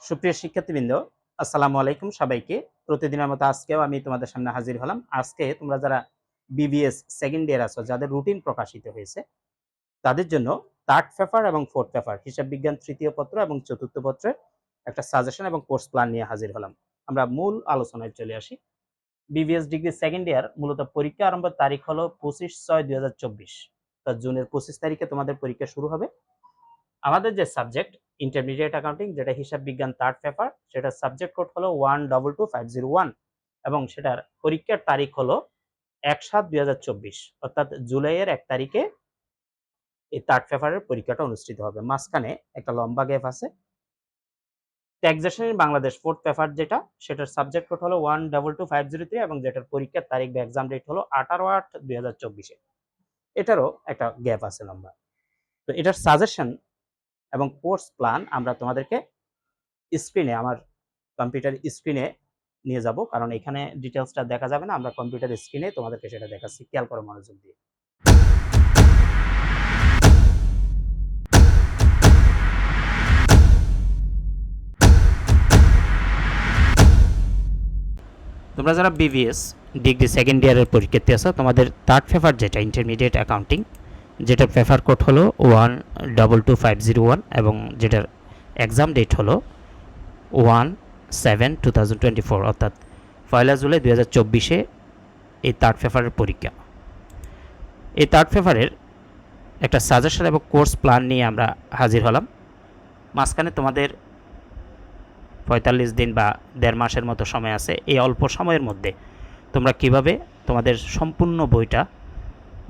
সুপ্রিয় শিক্ষার্থীবৃন্দ, আসসালামু আলাইকুম সবাইকে। প্রতিদিনের মতো আজকেও আমি তোমাদের সামনে হাজির হলাম। আজকে তোমরা যারা বিবিএস সেকেন্ড ইয়ার আছো, যাদের রুটিন প্রকাশিত হয়েছে, তাদের জন্য থার্ড পেপার এবং ফোর্থ পেপার হিসাব বিজ্ঞান তৃতীয় পত্র এবং চতুর্থ পত্রের একটা সাজেশন এবং কোর্স প্ল্যান নিয়ে হাজির হলাম। আমরা মূল আলোচনায় চলে আসি। বিবিএস ডিগ্রি সেকেন্ড ইয়ার মূলত পরীক্ষা আরম্ভের তারিখ হলো 25/6/2024। জুনের 25 তারিখে তোমাদের পরীক্ষা শুরু হবে। আমাদের যে সাবজেক্ট ইন্টারমিডিয়েট অ্যাকাউন্টিং, যেটা হিসাব বিজ্ঞান থার্ড পেপার, সেটার সাবজেক্ট কোড হলো 122501 এবং সেটার পরীক্ষার তারিখ হলো 1/7/2024, অর্থাৎ জুলাইয়ের 1 তারিখে এই থার্ড পেপারের পরীক্ষাটা অনুষ্ঠিত হবে। মাঝখানে একটা লম্বা গ্যাপ আছে। Taxation in Bangladesh fourth paper যেটা, সেটার সাবজেক্ট কোড হলো 122503 এবং যেটার পরীক্ষার তারিখ বা এক্সাম ডেট হলো 18/8/2024। এটারও একটা গ্যাপ আছে লম্বা। তো এটার সাজেশন এবং কোর্স প্ল্যান আমরা তোমাদেরকে স্ক্রিনে, আমার কম্পিউটার স্ক্রিনে নিয়ে যাব, কারণ এখানে ডিটেলসটা দেখা যাবে না। আমরা কম্পিউটার স্ক্রিনে তোমাদেরকে সেটা দেখাচ্ছি, খেয়াল করো মনোযোগ দিয়ে। তোমরা যারা বিবিএস ডিগ্রি সেকেন্ড ইয়ারের পরীক্ষার্থী আছো, তোমাদের থার্ড পেপার যেটা ইন্টারমিডিয়েট অ্যাকাউন্টিং, যেটার পেপার কোড হলো 122501 এবং যেটার এক্সাম ডেট হলো 1/7/2024, অর্থাৎ 1 জুলাই 2024 এই থার্ড পেপারের পরীক্ষা। এই থার্ড পেপারের একটা সাজেশন এবং কোর্স প্ল্যান নিয়ে আমরা হাজির হলাম। মাঝখানে তোমাদের 45 দিন বা 1.5 মাসের মতো সময় আছে। এই অল্প সময়ের মধ্যে তোমরা কিভাবে তোমাদের সম্পূর্ণ বইটা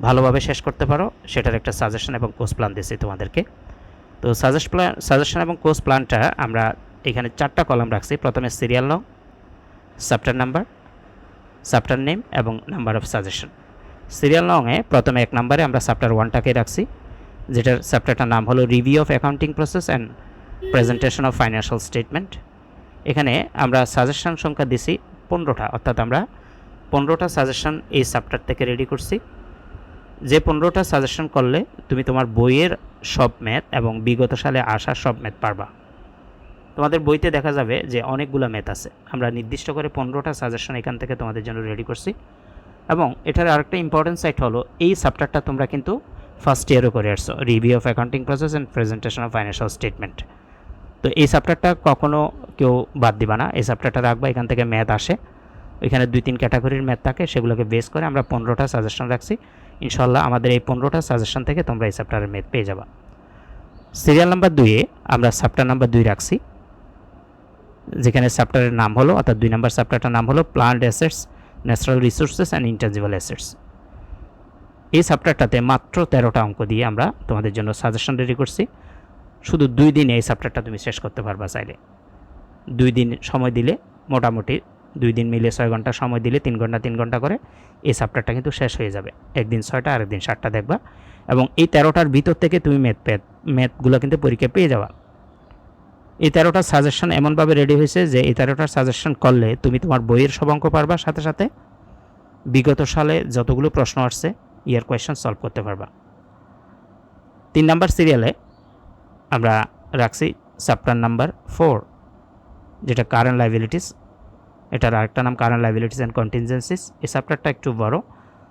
ভালোভাবে শেষ করতে পারো, সেটার একটা সাজেশন এবং কোর্স প্ল্যান দিয়েছি তোমাদেরকে। তো সাজেশন এবং কোর্স প্ল্যানটা আমরা এখানে 4টা কলাম রাখছি। প্রথমে সিরিয়াল নং, চ্যাপ্টার নাম্বার, চ্যাপ্টার নেম এবং নাম্বার অফ সাজেশন। সিরিয়াল নংয়ে প্রথমে 1 নম্বরে আমরা চ্যাপ্টার 1টাকে রাখছি, যেটার চ্যাপ্টারটার নাম হলো review of accounting process and presentation of financial statement. এখানে আমরা সাজেশন সংখ্যা দিছি 15টা, অর্থাৎ আমরা 15টা সাজেশন এই চ্যাপ্টার থেকে রেডি করছি। যে 15টা সাজেশন করলে তুমি তোমার বইয়ের সব ম্যাথ এবং বিগত সালে আসা সব ম্যাথ পারবা। তোমাদের বইতে দেখা যাবে যে অনেকগুলো ম্যাথ আছে। আমরা নির্দিষ্ট করে 15টা সাজেশন এখান থেকে তোমাদের জন্য রেডি করছি। এবং এটার আরেকটা ইম্পর্টেন্ট সাইট হলো, এই চ্যাপ্টারটা তোমরা কিন্তু ফার্স্ট ইয়ারও করে আসছো, review of accounting process and presentation of financial statement. তো এই চ্যাপ্টারটা কখনো কেউ বাদ দিবা না, এই চ্যাপ্টারটা রাখবা। এখান থেকে ম্যাথ আসে, এখানে 2-3 ক্যাটাগরির ম্যাথ থাকে, সেগুলোকে বেস করে আমরা 15টা সাজেশন রাখছি। ইনশাল্লাহ আমাদের এই 15টা সাজেশন থেকে তোমরা এই চ্যাপ্টারের ম্যাথ পেয়ে যাবা। সিরিয়াল নাম্বার 2-এ আমরা চ্যাপ্টার নাম্বার 2 রাখছি, যেখানে চ্যাপ্টারের নাম হলো, অর্থাৎ 2 নম্বর চ্যাপ্টারটার নাম হলো plant assets, natural resources and intangible assets. এই চ্যাপ্টারটাতে মাত্র 13টা অঙ্ক দিয়ে আমরা তোমাদের জন্য সাজেশন রেডি করছি। শুধু 2 দিনে এই চ্যাপ্টারটা তুমি শেষ করতে পারবা চাইলে। 2 দিন সময় দিলে, মোটামুটি 2 দিন মিলে 6 ঘন্টা সময় দিলে 3 ঘন্টা 3 ঘন্টা করে এই চ্যাপ্টারটা কিন্তু শেষ হয়ে যাবে। একদিন 6টা, আরেকদিন 7টা দেখবা, এবং এই 13টার ভিতর থেকে তুমি ম্যাথগুলো কিন্তু পরীক্ষা পেয়ে যাবা। এই 13টা সাজেশন এমনভাবে রেডি হয়েছে যে এই 13টার সাজেশন করলে তুমি তোমার বইয়ের সব অঙ্ক পারবা, সাথে সাথে বিগত সালে যতগুলো প্রশ্ন আসছে ইয়ার কোয়েশ্চন সলভ করতে পারবা। 3 নাম্বার সিরিয়ালে আমরা রাখছি চ্যাপ্টার নাম্বার 4, যেটা কারেন্ট লাইবিলিটিস। এটার আরেকটা নাম কারেন্ট লাইবিলিটিস অ্যান্ড কন্টিনজেন্সিস। এই চ্যাপ্টারটা একটু বড়,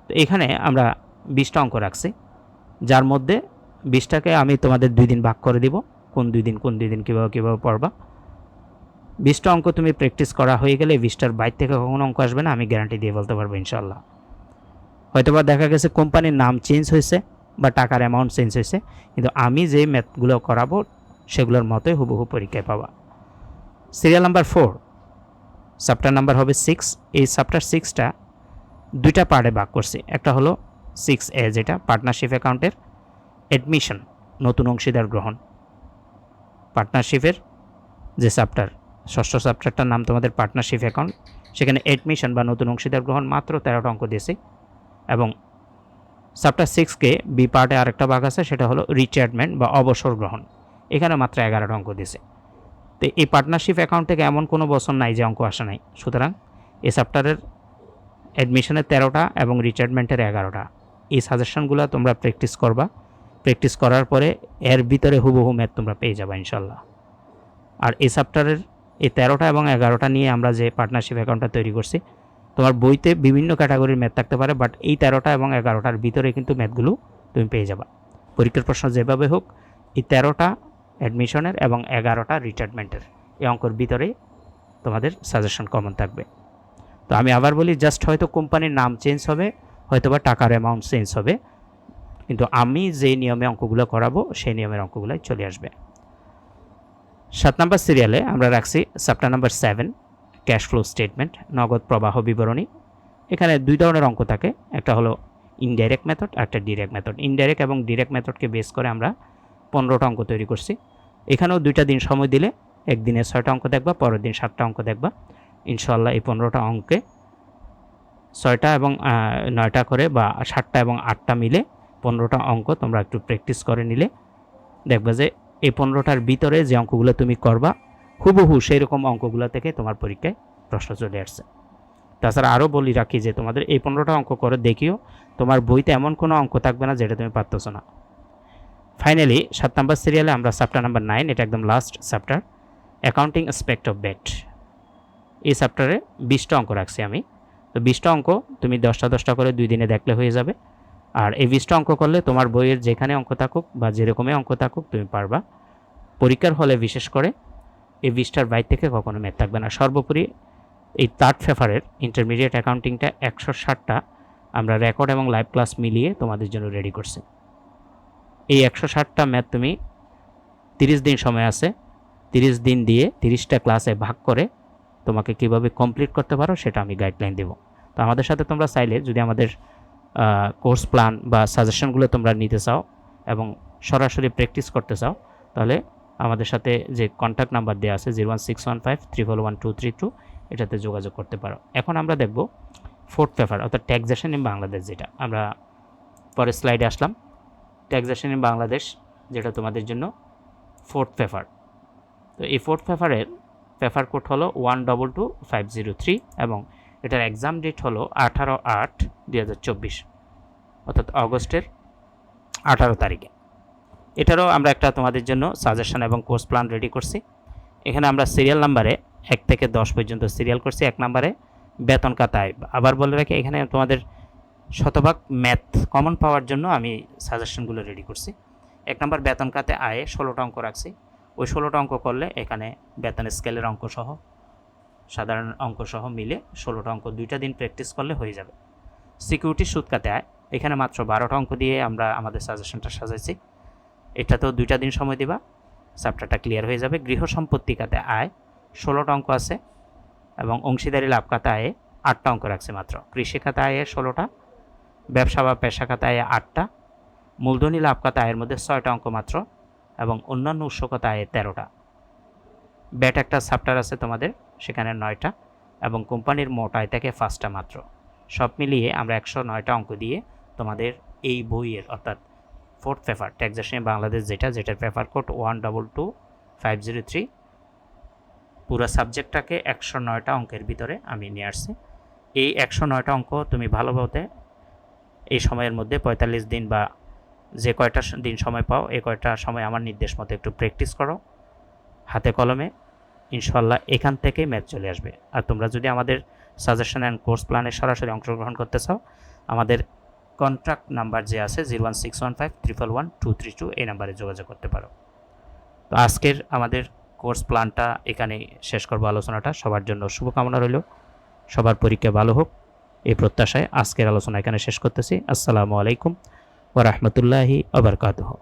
তো এখানে আমরা 20টা অঙ্ক রাখছি, যার মধ্যে 20টাকে আমি তোমাদের 2 দিন ভাগ করে দিব, কোন 2 দিন কীভাবে পড়বা। 20টা অঙ্ক তুমি প্র্যাকটিস করা হয়ে গেলে 20টার বাইরে থেকে কখনো অঙ্ক আসবে না, আমি গ্যারান্টি দিয়ে বলতে পারবো ইনশাল্লাহ। হয়তোবা দেখা গেছে কোম্পানির নাম চেঞ্জ হয়েছে বা টাকার অ্যামাউন্ট চেঞ্জ হয়েছে, কিন্তু আমি যে ম্যাথগুলো করাবো সেগুলোর মতোই হুবহু পরীক্ষায় পাবা। সিরিয়াল নাম্বার 4, চ্যাপ্টার নাম্বার হবে 6। এই চ্যাপ্টার 6টা 2টা পার্টে ভাগ করছি। একটা হলো 6A, যেটা পার্টনারশিপ অ্যাকাউন্টের অ্যাডমিশন, নতুন অংশীদার গ্রহণ। পার্টনারশিপের যে চ্যাপ্টার, ষষ্ঠ চ্যাপ্টারটার নাম তোমাদের পার্টনারশিপ অ্যাকাউন্ট, সেখানে অ্যাডমিশন বা নতুন অংশীদার গ্রহণ মাত্র 13টা অঙ্ক দিয়েছি। এবং চ্যাপ্টার 6কে বি পার্টে আরেকটা ভাগ আছে, সেটা হলো রিটায়ারমেন্ট বা অবসর গ্রহণ, এখানে মাত্র 11টা অঙ্ক দিয়েছে। তো এই পার্টনারশিপ অ্যাকাউন্ট থেকে এমন কোনো বছর নাই যে অঙ্ক আসে নাই। সুতরাং এই চ্যাপ্টারের অ্যাডমিশনের 13টা এবং রিটায়ারমেন্টের 11টা। এই সাজেশনগুলো তোমরা প্র্যাকটিস করবা, প্র্যাকটিস করার পরে এর ভিতরে হুবহু ম্যাথ তোমরা পেয়ে যাবা ইনশাল্লাহ। আর এই চ্যাপ্টারের এই 13টা এবং 11টা নিয়ে আমরা যে পার্টনারশিপ অ্যাকাউন্টটা তৈরি করছি, তোমার বইতে বিভিন্ন ক্যাটাগরির ম্যাথ থাকতে পারে, বাট এই 13টা এবং 11টার ভিতরে কিন্তু ম্যাথগুলো তুমি পেয়ে যাবা। পরীক্ষার প্রশ্ন যেভাবে হোক এই 13টা অ্যাডমিশনের এবং 11টা রিটায়ারমেন্টের এই অঙ্কর ভিতরে তোমাদের সাজেশন কমন থাকবে। তো আমি আবার বলি, জাস্ট হয়তো কোম্পানির নাম চেঞ্জ হবে, হয়তো বা টাকার অ্যামাউন্ট চেঞ্জ হবে, কিন্তু আমি যেই নিয়মে অঙ্কগুলো করাবো সেই নিয়মের অঙ্কগুলোই চলে আসবে। 7 নম্বর সিরিয়ালে আমরা রাখছি chapter number 7 cash flow statement, নগদ প্রবাহ বিবরণী। এখানে দুই ধরনের অঙ্ক থাকে, একটা হলো ইনডাইরেক্ট মেথড, একটা ডিরেক্ট মেথড। ইনডাইরেক্ট এবং ডিরেক্ট মেথডকে বেস করে আমরা 15টা অঙ্ক তৈরি করছি। এখানেও 2টা দিন সময় দিলে একদিনে 6টা অঙ্ক দেখবা, পরের দিন 7টা অঙ্ক দেখবা। ইনশাল্লাহ এই 15টা অঙ্কে 6টা এবং 9টা করে বা 7টা এবং 8টা মিলে 15টা অঙ্ক তোমরা একটু প্র্যাকটিস করে নিলে দেখবা যে এই 15টার ভিতরে যে অঙ্কগুলো তুমি করবা হুবহু সেই রকম অঙ্কগুলো থেকে তোমার পরীক্ষায় প্রশ্ন চলে আসছে। তাছাড়া আরও বলি রাখি যে তোমাদের এই 15টা অঙ্ক করে দেখিও, তোমার বইতে এমন কোনো অঙ্ক থাকবে না যেটা তুমি পারতেছো না। ফাইনালি 7 নম্বর সিরিয়ালে আমরা চ্যাপ্টার নাম্বার 9, এটা একদম last chapter, accounting aspect of bat. এই চ্যাপ্টারে 20টা অঙ্ক রাখছি আমি। তো 20টা অঙ্ক তুমি 10টা করে 2 দিনে দেখলে হয়ে যাবে। আর এই 20টা অঙ্ক করলে তোমার বইয়ের যেখানে অঙ্ক থাকুক বা যেরকমই অঙ্ক থাকুক তুমি পারবা। পরীক্ষার হলে বিশেষ করে এই 20টার বাইরে থেকে কখনো ম্যাথ থাকবে না। সর্বোপরি এই থার্ড পেপারের ইন্টারমিডিয়েট অ্যাকাউন্টিংটা 160টা আমরা রেকর্ড এবং লাইভ ক্লাস মিলিয়ে তোমাদের জন্য রেডি করছি। এই 160টা ম্যাথ তুমি 30 দিন সময় আছে, 30 দিন দিয়ে 30টা ক্লাসে ভাগ করে তোমাকে কিভাবে কমপ্লিট করতে পারো সেটা আমি গাইডলাইন দেব। তো আমাদের সাথে তোমরা চাইলে যদি আমাদের কোর্স প্ল্যান বা সাজেশনগুলো তোমরা নিতে চাও এবং সরাসরি প্র্যাকটিস করতে চাও, তাহলে আমাদের সাথে যে কন্ট্যাক্ট নাম্বার দেওয়া আছে 01615 এটাতে যোগাযোগ করতে পারো। এখন আমরা দেখব ফোর্থ পেপার অর্থাৎ ট্যাক্সেশন ইন বাংলাদেশ, যেটা আমরা পরের স্লাইডে আসলাম। ট্যাক্সেশন ইন বাংলাদেশ যেটা তোমাদের জন্য ফোর্থ পেপার। তো এই ফোর্থ পেপারের পেপার কোড হলো 122503 এবং এটার এক্সাম ডেট হলো 18/8/2024 অর্থাৎ অগস্টের 18 তারিখে। এটারও আমরা একটা তোমাদের জন্য সাজেশন এবং কোর্স প্ল্যান রেডি করছি। এখানে আমরা সিরিয়াল নাম্বারে 1 থেকে 10 পর্যন্ত সিরিয়াল করছি। 1 নম্বরে বেতন কাতায়, আবার বলে রাখি এখানে তোমাদের শতভাগ ম্যাথ কমন পাওয়ার জন্য আমি সাজেশনগুলো রেডি করছি। 1 নম্বর বেতন খাতে আয়ে 16টা অঙ্ক রাখছি। ওই 16টা অঙ্ক করলে এখানে বেতন স্কেলের অঙ্ক সহ সাধারণ অঙ্ক সহ মিলে 16টা অঙ্ক 2টা দিন প্র্যাকটিস করলে হয়ে যাবে। সিকিউরিটি সুদ খাতে আয়, এখানে মাত্র 12টা অঙ্ক দিয়ে আমরা আমাদের সাজেশনটা সাজাইছি। এটাতেও 2টা দিন সময় দিবা, চ্যাপ্টারটা ক্লিয়ার হয়ে যাবে। গৃহ সম্পত্তি খাতে আয় 16টা অঙ্ক আছে এবং অংশীদারি লাভ খাতে আয়ে 8টা অঙ্ক রাখছে মাত্র। কৃষি খাতে আয়ে 16টা, ব্যবসা বা পেশা খাতে আয়ে 8টা, মূলধনী লাভ খাতে আয়ের মধ্যে 6টা অঙ্ক মাত্র এবং অন্যান্য উৎস খাতে আয়ে 13টা। ব্যাট একটা চ্যাপ্টার আছে তোমাদের, সেখানে 9টা এবং কোম্পানির মোট আয় থেকে 5টা মাত্র। সব মিলিয়ে আমরা 109টা অঙ্ক দিয়ে তোমাদের এই বইয়ের অর্থাৎ ফোর্থ পেপার ট্যাক্সেশন বাংলাদেশ যেটার পেপার কোড 122503 পুরো সাবজেক্টটাকে 109টা অঙ্কের ভিতরে আমি নিয়ে আসছি। এই 109টা অঙ্ক তুমি ভালোভাবে এই সময়ের মধ্যে 45 দিন বা যে কয়টা দিন সময় পাও এই কয়টা সময় আমার নির্দেশ মতো একটু প্র্যাকটিস করো হাতে কলমে, ইনশাল্লাহ এখান থেকেই ম্যাথ চলে আসবে। আর তোমরা যদি আমাদের সাজেশন অ্যান্ড কোর্স প্ল্যানে সরাসরি অংশগ্রহণ করতে চাও, আমাদের কন্ট্যাক্ট নাম্বার যে আছে 01615 111 232 এই নাম্বারে যোগাযোগ করতে পারো। তো আজকের আমাদের কোর্স প্ল্যানটা এখানেই শেষ করবো আলোচনাটা। সবার জন্য শুভকামনা রইল, সবার পরীক্ষা ভালো হোক এই প্রত্যাশায় আজকের আলোচনা এখানে শেষ করতেছি। আসসালামু আলাইকুম ওয়া রাহমাতুল্লাহি ওয়া বারাকাতুহু।